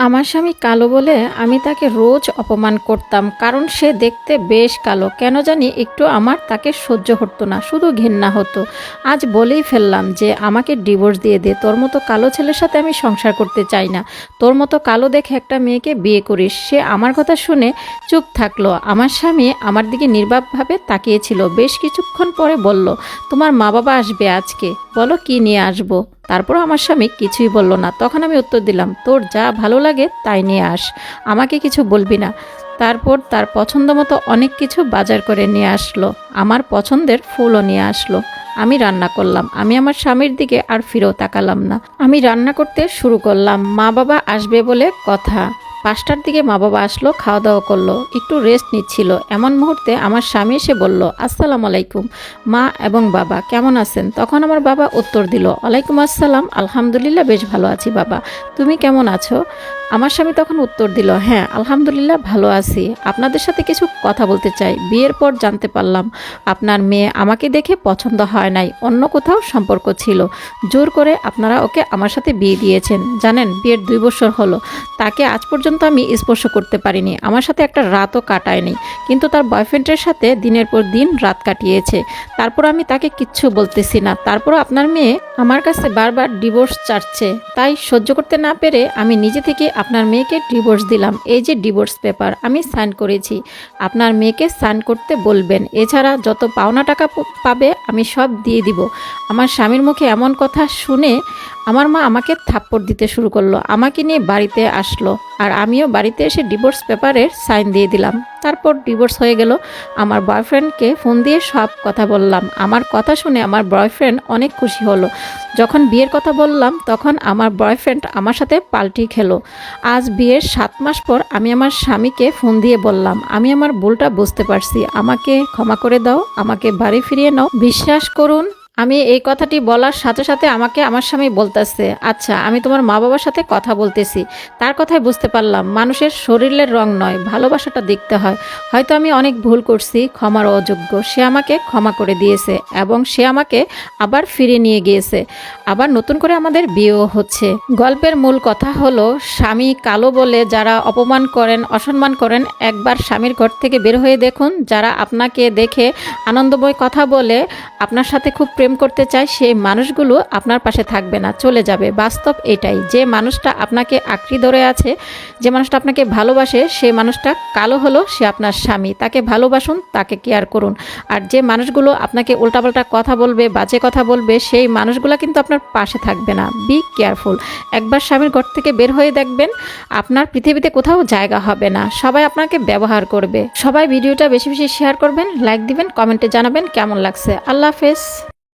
আমার স্বামী কালো বলে আমি তাকে রোজ অপমান করতাম, কারণ সে দেখতে বেশ কালো। কেন জানি একটু আমার তাকে সহ্য হতো না, শুধু ঘেন্না হতো। আজ বলেই ফেললাম যে আমাকে ডিভোর্স দিয়ে দে, তোর মতো কালো ছেলের সাথে আমি সংসার করতে চাই না। তোর মতো কালো দেখে একটা মেয়েকে বিয়ে করিস। সে আমার কথা শুনে চুপ থাকলো। আমার স্বামী আমার দিকে নির্বাকভাবে তাকিয়েছিল। বেশ কিছুক্ষণ পরে বলল, তোমার মা বাবা আসবে আজকে, বলো কি নিয়ে আসবো। তারপর আমার স্বামী কিছুই বলল না। তখন আমি উত্তর দিলাম, তোর যা ভালো লাগে তাই নিয়ে আস, আমাকে কিছু বলবি না। তারপর তার পছন্দ মতো অনেক কিছু বাজার করে নিয়ে আসলো। আমার পছন্দের ফুলও নিয়ে আসলো। আমি রান্না করলাম। আমি আমার স্বামীর দিকে আর ফিরেও তাকালাম না। আমি রান্না করতে শুরু করলাম। মা বাবা আসবে বলে কথা। 5টার দিকে মা বাবা আসলো, খাওয়া দাওয়া করলো, একটু রেস্ট নিচ্ছিল। এমন মুহূর্তে আমার স্বামী এসে বলল, আসসালামু আলাইকুম মা এবং বাবা, কেমন আছেন? তখন আমার বাবা উত্তর দিল, ওয়ালাইকুম আসসালাম, আলহামদুলিল্লাহ বেশ ভালো আছি বাবা, তুমি কেমন আছো? আমার স্বামী তখন উত্তর দিল, হ্যাঁ আলহামদুলিল্লাহ ভালো আছি, আপনাদের সাথে কিছু কথা বলতে চাই। বিয়ের পর জানতে পারলাম আপনার মেয়ে আমাকে দেখে পছন্দ হয় নাই, অন্য কোথাও সম্পর্ক ছিল। জোর করে আপনারা ওকে আমার সাথে বিয়ে দিয়েছেন। জানেন, বিয়ের 2 বছর হলো, তাকে আজ পর্যন্ত আমি স্পর্শ করতে পারিনি, আমার সাথে একটা রাতও কাটায়নি, কিন্তু তার বয়ফ্রেন্ডের সাথে দিনের পর দিন রাত কাটিয়েছে। তারপর আমি তাকে কিচ্ছু বলতেছি না। তারপর আপনার মেয়ে আমার কাছে বারবার ডিভোর্স চাচ্ছে, তাই সহ্য করতে না পেরে আমি নিজে থেকে আপনার মেয়েকে ডিভোর্স দিলাম। এই যে ডিভোর্স পেপার আমি সাইন করেছি, আপনার মেয়েকে সাইন করতে বলবেন। এছাড়া যত পাওনা টাকা পাবে আমি সব দিয়ে দিব। আমার স্বামীর মুখে এমন কথা শুনে আমার মা আমাকে থাপ্পড় দিতে শুরু করলো। আমাকে নিয়ে বাড়িতে আসলো, আর আমিও বাড়িতে এসে ডিভোর্স পেপারের সাইন দিয়ে দিলাম। তারপর ডিভোর্স হয়ে গেল। আমার বয়ফ্রেন্ডকে ফোন দিয়ে সব কথা বললাম। আমার কথা শুনে আমার বয়ফ্রেন্ড অনেক খুশি হলো। যখন বিয়ের কথা বললাম তখন আমার বয়ফ্রেন্ড আমার সাথে পাল্টি খেলো। আজ বিয়ের 7 মাস পর আমি আমার স্বামীকে ফোন দিয়ে বললাম, আমি আমার ভুলটা বুঝতে পারছি, আমাকে ক্ষমা করে দাও, আমাকে বাড়ি ফিরিয়ে নাও। বিশ্বাস করুন, আমি এই কথাটি বলার সাথে সাথে আমাকে আমার স্বামী বলতেছে, আচ্ছা আমি তোমার মা বাবার সাথে কথা বলতেছি। তার কথায় বুঝতে পারলাম মানুষের শরীরের রং নয়, ভালোবাসাটা দেখতে হয়। হয়তো আমি অনেক ভুল করছি, ক্ষমার অযোগ্য। সে আমাকে ক্ষমা করে দিয়েছে এবং সে আমাকে আবার ফিরে নিয়ে গিয়েছে। আবার নতুন করে আমাদের বিয়েও হচ্ছে। গল্পের মূল কথা হলো, স্বামী কালো বলে যারা অপমান করেন, অসম্মান করেন, একবার স্বামীর ঘর থেকে বের হয়ে দেখুন। যারা আপনাকে দেখে আনন্দময় কথা বলে, আপনার সাথে খুব প্রেম করতে চায়, সেই মানুষগুলো আপনার পাশে থাকবে না, চলে যাবে। বাস্তব এটাই। যে মানুষটা আপনাকে আঁকড়ে ধরে আছে, যে মানুষটা আপনাকে ভালোবাসে, সেই মানুষটা কালো হলো সে আপনার স্বামী। তাকে ভালোবাসুন, তাকে কেয়ার করুন। আর যে মানুষগুলো আপনাকে উল্টাপাল্টা কথা বলবে, বাজে কথা বলবে, সেই মানুষগুলো কিন্তু আপনার পাশে থাকবে না। Be careful. একবার স্বামীর ঘর থেকে বের হয়ে দেখবেন আপনার পৃথিবীতে কোথাও জায়গা হবে না। সবাই আপনাকে ব্যবহার করবে। সবাই ভিডিওটা বেশি বেশি শেয়ার করবেন, লাইক দিবেন, কমেন্টে জানাবেন কেমন লাগছে। আল্লাহ হাফেজ।